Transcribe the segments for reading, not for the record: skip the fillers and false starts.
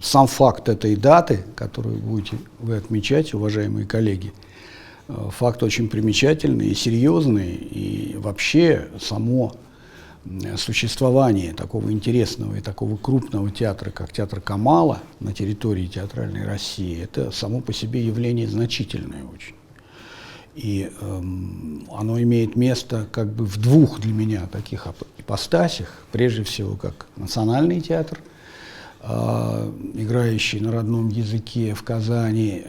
сам факт этой даты, которую будете вы отмечать, уважаемые коллеги, факт очень примечательный и серьезный, и вообще само существование такого интересного и такого крупного театра, как театр Камала на территории театральной России, это само по себе явление значительное очень. И оно имеет место как бы в двух для меня таких ипостасях. Прежде всего, как национальный театр, играющий на родном языке в Казани.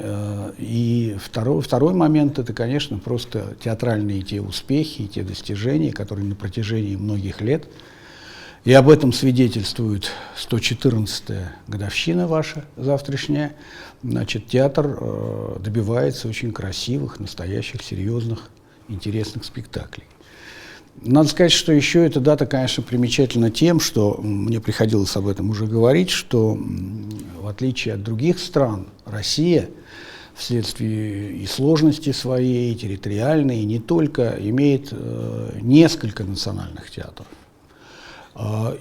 И второй момент – это, конечно, просто театральные те успехи и те достижения, которые на протяжении многих лет, и об этом свидетельствует 114-я годовщина ваша завтрашняя, значит, театр добивается очень красивых, настоящих, серьезных, интересных спектаклей. Надо сказать, что еще эта дата, конечно, примечательна тем, что мне приходилось об этом уже говорить, что в отличие от других стран, Россия вследствие и сложности своей, территориальной, и не только, имеет несколько национальных театров.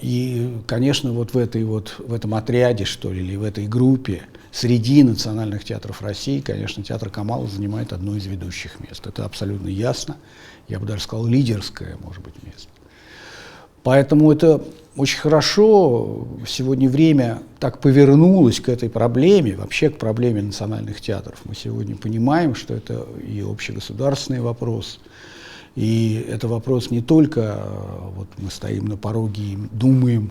И, конечно, вот в этом отряде, что ли, или в этой группе среди национальных театров России, конечно, театр Камала занимает одно из ведущих мест. Это абсолютно ясно. Я бы даже сказал, лидерское, может быть, место. Поэтому это очень хорошо. Сегодня время так повернулось к этой проблеме, вообще к проблеме национальных театров. Мы сегодня понимаем, что это и общегосударственный вопрос, и это вопрос не только, вот мы стоим на пороге и думаем,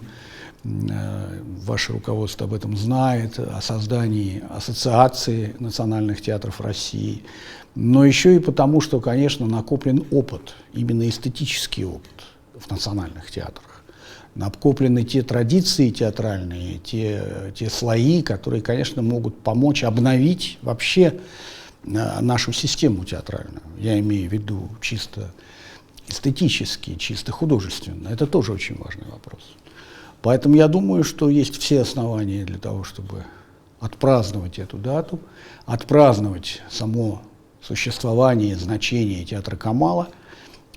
ваше руководство об этом знает, о создании ассоциации национальных театров России, но еще и потому, что, конечно, накоплен опыт, именно эстетический опыт в национальных театрах. Накоплены те традиции театральные, те слои, которые, конечно, могут помочь обновить вообще нашу систему театральную. Я имею в виду чисто эстетически, чисто художественно. Это тоже очень важный вопрос. Поэтому я думаю, что есть все основания для того, чтобы отпраздновать эту дату, отпраздновать само существование, значение театра Камала.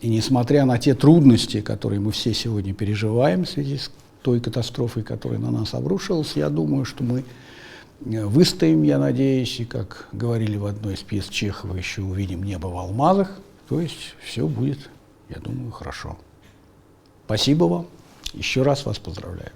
И несмотря на те трудности, которые мы все сегодня переживаем в связи с той катастрофой, которая на нас обрушилась, я думаю, что мы выстоим, я надеюсь, и, как говорили в одной из пьес Чехова, еще увидим небо в алмазах, то есть все будет, я думаю, хорошо. Спасибо вам, еще раз вас поздравляю.